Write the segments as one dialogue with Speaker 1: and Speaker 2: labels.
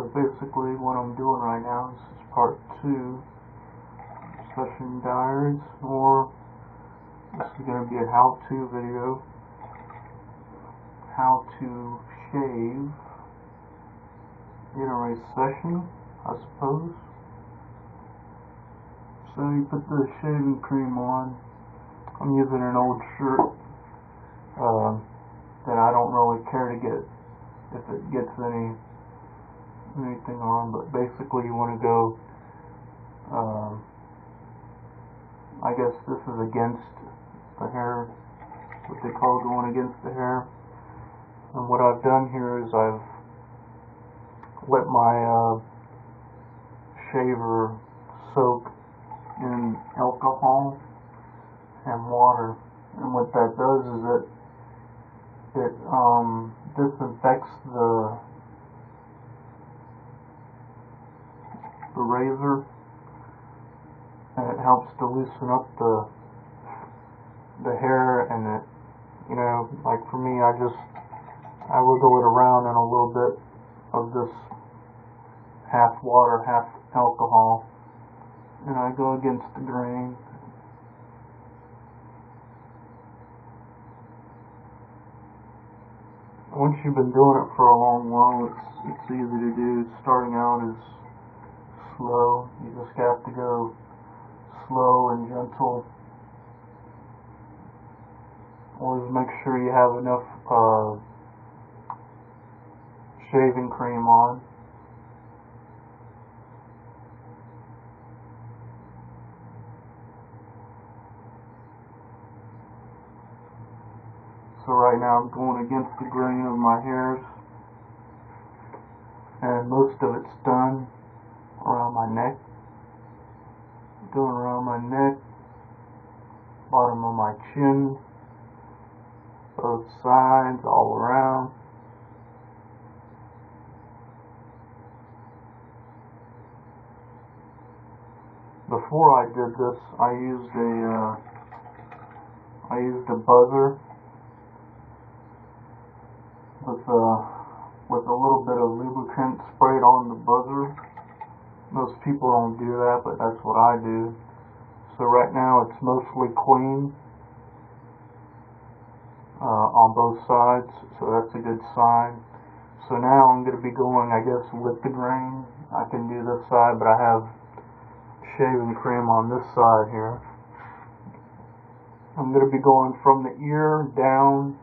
Speaker 1: So basically what I'm doing right now is part 2, session diaries, or this is going to be a how-to video, how to shave in a recession, I suppose. So you put the shaving cream on. I'm using an old shirt that I don't really care to get if it gets anything on, but basically you want to go, I guess this is against the hair, what they call going against the hair. And what I've done here is I've let my shaver soak in alcohol and water, and what that does is it disinfects the razor, and it helps to loosen up the hair. And it, you know, like for me, I wiggle it around in a little bit of this half water, half alcohol, and I go against the grain. Once you've been doing it for a long while, it's easy to do. Starting out is slow. You just have to go slow and gentle. Always make sure you have enough shaving cream on. So right now I'm going against the grain of my hairs, and most of it's done around my neck. Going around my neck, bottom of my chin, both sides, all around. Before I did this, I used a buzzer with a little bit of lubricant sprayed on the buzzer. Most people don't do that, but that's what I do. So right now it's mostly clean on both sides, so that's a good sign. So now I'm going to be going, I guess, with the grain. I can do this side, but I have shaving cream on this side here. I'm going to be going from the ear down,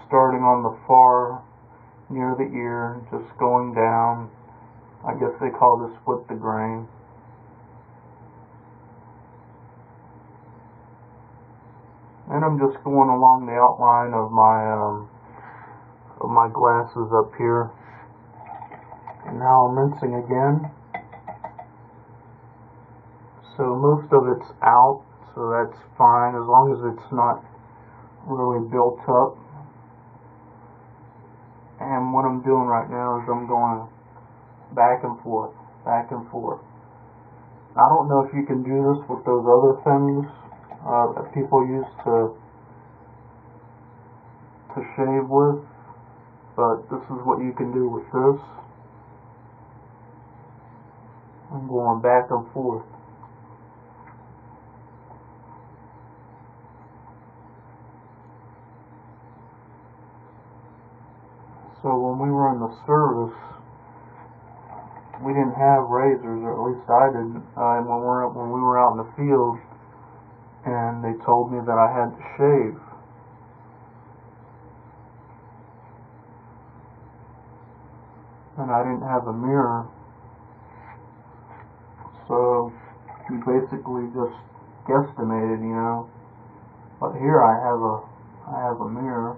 Speaker 1: starting on the far near the ear, just going down. I guess they call this with the grain. And I'm just going along the outline of my glasses up here. And now I'm rinsing again. So most of it's out, so that's fine as long as it's not really built up. And what I'm doing right now is I'm going back and forth, back and forth. I don't know if you can do this with those other things that people use to shave with, but this is what you can do with this. I'm going back and forth. So when we were in the service, we didn't have razors, or at least I didn't. And when we were out in the field, and they told me that I had to shave, and I didn't have a mirror, so you basically just guesstimated, you know. But here I have a mirror.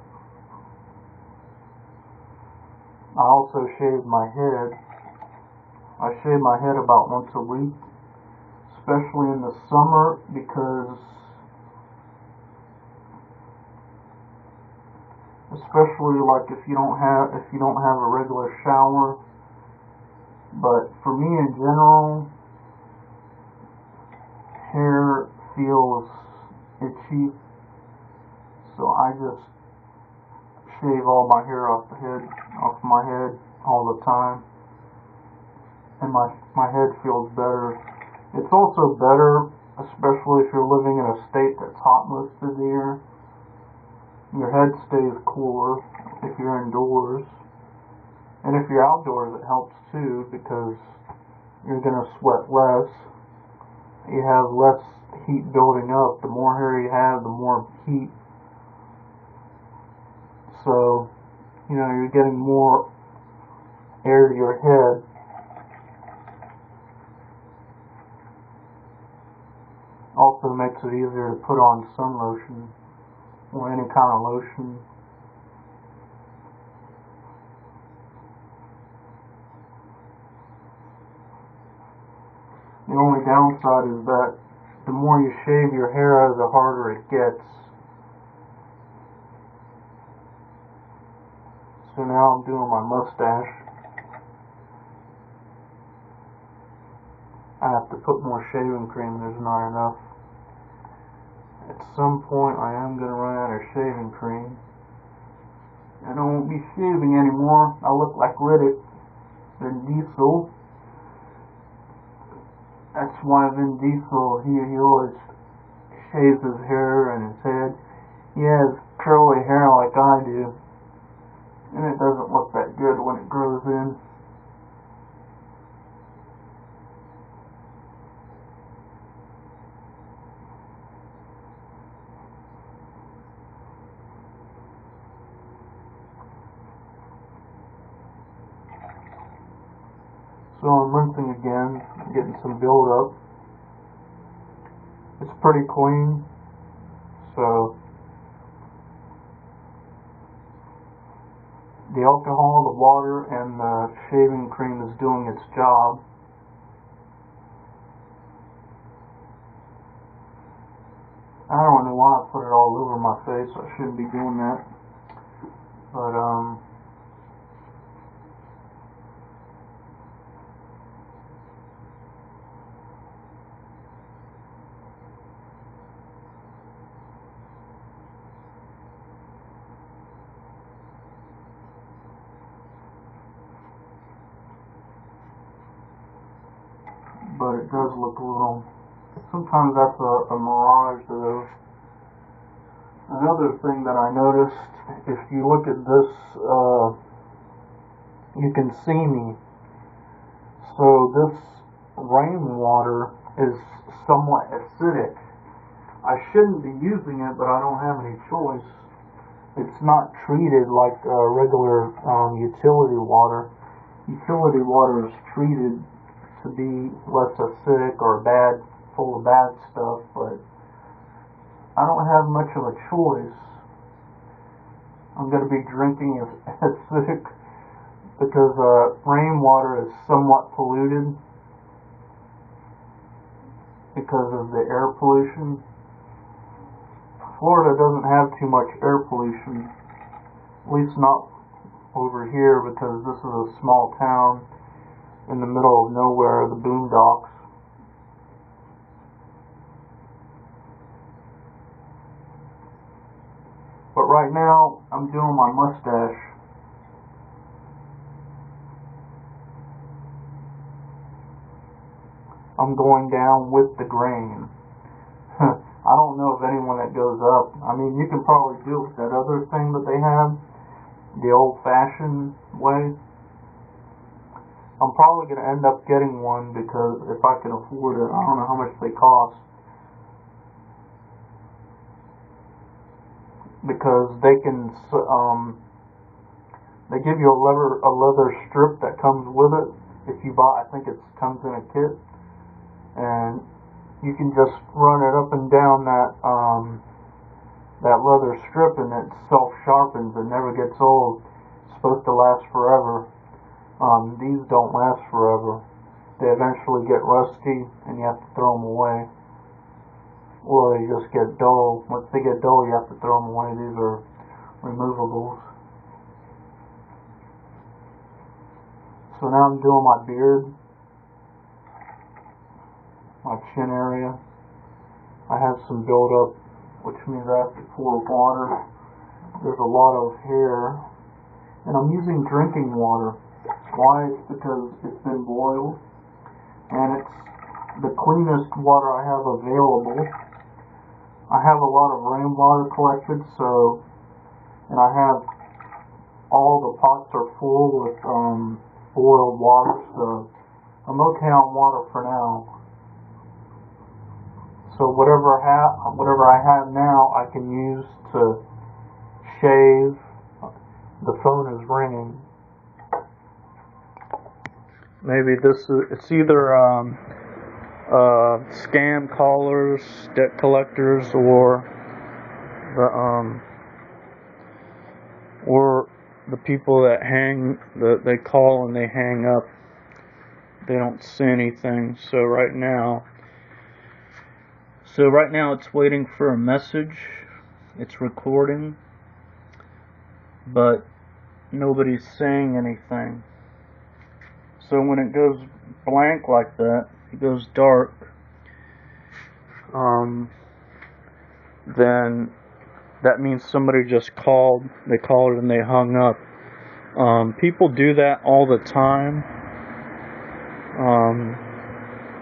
Speaker 1: I also shave my head. I shave my head about once a week, especially in the summer, because especially like if you don't have a regular shower. But for me in general, hair feels itchy, so I just shave all my hair off the head off my head all the time, and my head feels better. It's also better, especially if you're living in a state that's hot most of the year. Your head stays cooler if you're indoors. And if you're outdoors, it helps too, because you're going to sweat less. You have less heat building up. The more hair you have, the more heat. So, you're getting more air to your head. Also makes it easier to put on sun lotion or any kind of lotion. The only downside is that the more you shave your hair, the harder it gets. So now I'm doing my mustache. I have to put more shaving cream, there's not enough. At some point I am going to run out of shaving cream. And I won't be shaving anymore. I look like Riddick, Vin Diesel. That's why Vin Diesel, he always shaves his hair and his head. He has curly hair like I do. And it doesn't look that good when it grows in. So I'm rinsing again, getting some build up. It's pretty clean, so the alcohol, the water, and the shaving cream is doing its job. I don't know why I put it all over my face. I shouldn't be doing that. But it does look a little. Sometimes that's a mirage, though. Another thing that I noticed, if you look at this, you can see me. So this rainwater is somewhat acidic. I shouldn't be using it, but I don't have any choice. It's not treated like regular utility water. Utility water is treated to be less acidic or bad, full of bad stuff, but I don't have much of a choice. I'm going to be drinking acidic because rainwater is somewhat polluted because of the air pollution. Florida doesn't have too much air pollution, at least not over here, because this is a small town in the middle of nowhere, the boondocks. But right now, I'm doing my mustache. I'm going down with the grain. I don't know of anyone that goes up. I mean, you can probably do it with that other thing that they have, the old-fashioned way. I'm probably going to end up getting one because if I can afford it, I don't know how much they cost. Because they can, they give you a leather strip that comes with it. If you buy, I think it comes in a kit, and you can just run it up and down that leather strip, and it self-sharpens. It never gets old. It's supposed to last forever. These don't last forever. They eventually get rusty, and you have to throw them away. Or they just get dull. Once they get dull, you have to throw them away. These are removables. So now I'm doing my beard, my chin area. I have some buildup, which means I have to pour water. There's a lot of hair And I'm using drinking water. Why? It's because it's been boiled, and it's the cleanest water I have available. I have a lot of rainwater collected, so, and I have all the pots are full with boiled water, so I'm okay on water for now. So whatever I have now, I can use to shave. The phone is ringing. Maybe it's either scam callers, debt collectors, or the people that they call and they hang up. They don't say anything. So right now it's waiting for a message. It's recording, but nobody's saying anything. So when it goes blank like that, it goes dark, then that means somebody just called. They called and they hung up. People do that all the time.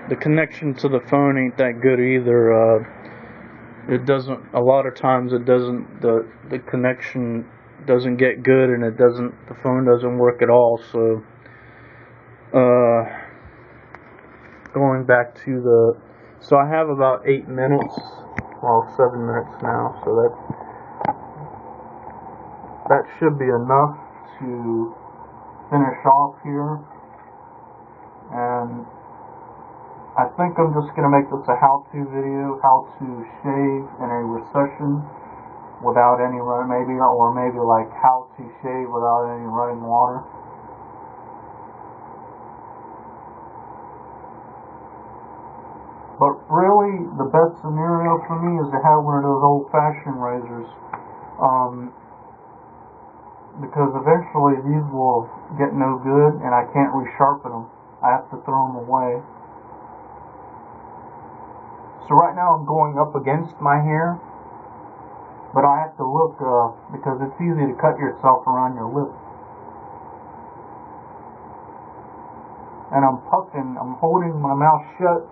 Speaker 1: The connection to the phone ain't that good either. It doesn't. A lot of times it doesn't. The connection doesn't get good, and the phone doesn't work at all. So, going back to so I have about 8 minutes, well 7 minutes now, so that should be enough to finish off here. And I think I'm just going to make this a how-to video, how to shave in a recession without any run, maybe like how to shave without any running water. But really, the best scenario for me is to have one of those old-fashioned razors, because eventually these will get no good, and I can't resharpen them. I have to throw them away. So right now I'm going up against my hair, but I have to look, because it's easy to cut yourself around your lip. And I'm holding my mouth shut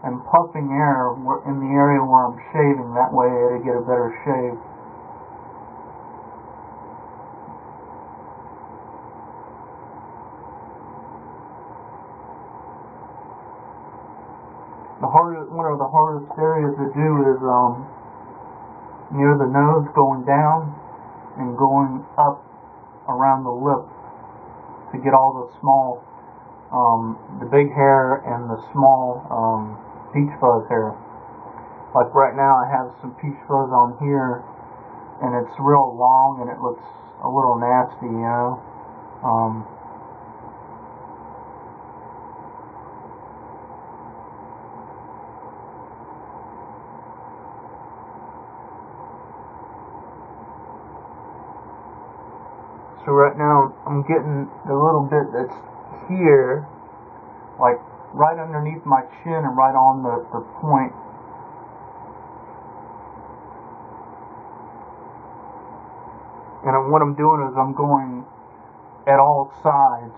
Speaker 1: and puffing air in the area where I'm shaving. That way I get a better shave. One of the hardest areas to do is near the nose, going down and going up around the lip to get all the small, the big hair and the small peach fuzz hair. Like right now I have some peach fuzz on here, and it's real long and it looks a little nasty, you know. So right now I'm getting the little bit that's here, like right underneath my chin and right on the point. And what I'm doing is I'm going at all sides,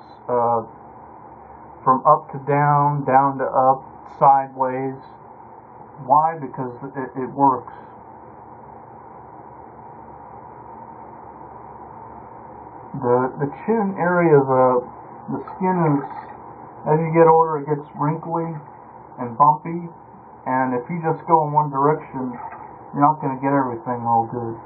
Speaker 1: from up to down, down to up, sideways. Why? Because it works. The chin area, the skin is, as you get older, it gets wrinkly and bumpy, and if you just go in one direction, you're not going to get everything real good.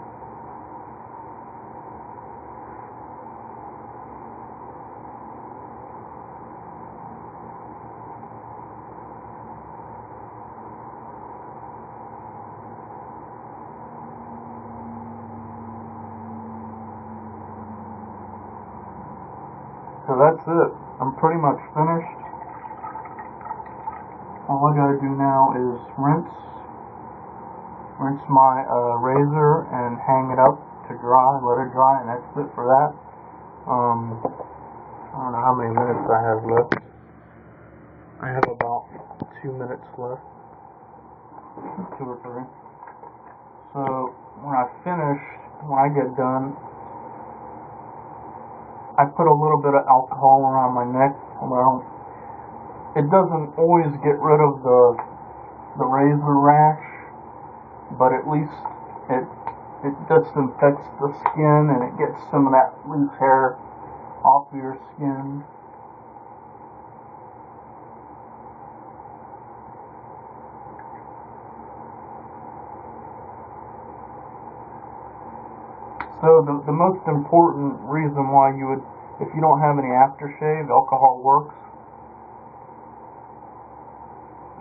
Speaker 1: So that's it. I'm pretty much finished. All I gotta do now is rinse my razor and hang it up to dry, let it dry, and that's it for that. I don't know how many minutes I have left. I have about 2 minutes left. 2 or 3. So when I get done, I put a little bit of alcohol around my neck. Well, it doesn't always get rid of the razor rash, but at least it disinfects the skin and it gets some of that loose hair off of your skin. So the most important reason why you would, if you don't have any aftershave, alcohol works.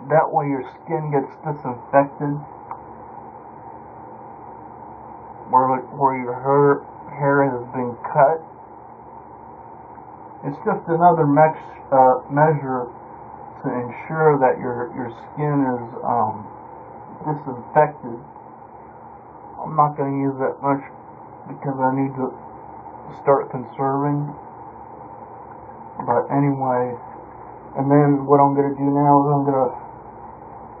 Speaker 1: That way your skin gets disinfected where your hair has been cut. It's just another measure to ensure that your skin is disinfected. I'm not going to use that much because I need to start conserving. But anyway, and then what I'm going to do now is I'm going to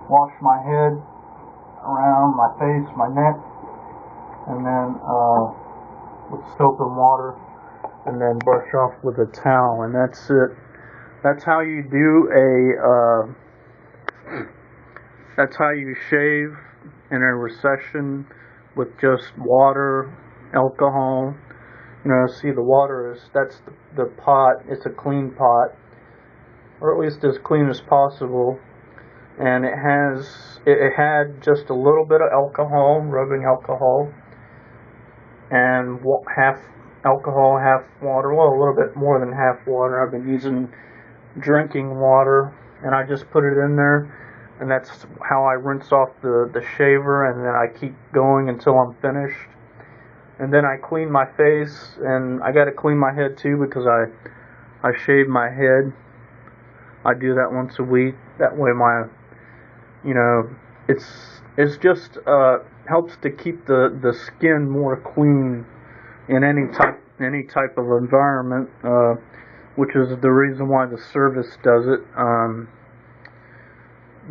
Speaker 1: wash my head, around my face, my neck, and then with soap and water, and then brush off with a towel, and that's it. That's how you do that's how you shave in a recession, with just water, alcohol. You know, see the water that's the pot. It's a clean pot, or at least as clean as possible. And it had just a little bit of alcohol, rubbing alcohol, and half alcohol, half water. Well, a little bit more than half water. I've been using drinking water, and I just put it in there, and that's how I rinse off the shaver, and then I keep going until I'm finished. And then I clean my face, and I got to clean my head too, because I shave my head. I do that once a week. That way it's just helps to keep the skin more clean in any type of environment, which is the reason why the service does it.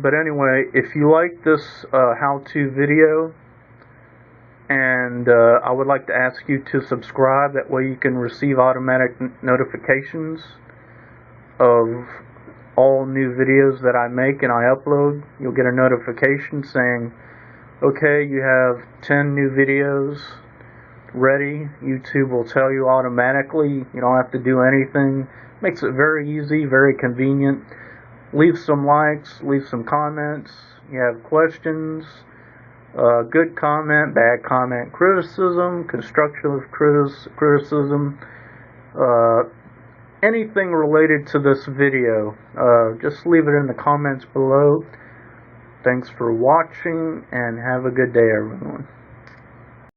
Speaker 1: But anyway, if you like this how-to video, and I would like to ask you to subscribe. That way you can receive automatic notifications of all new videos that I make and I upload. You'll get a notification saying, okay, you have 10 new videos ready. YouTube will tell you automatically. You don't have to do anything. Makes it very easy, very convenient. Leave some likes, leave some comments. You have questions, good comment, bad comment, criticism, constructive criticism, anything related to this video, just leave it in the comments below. Thanks for watching, and have a good day, everyone.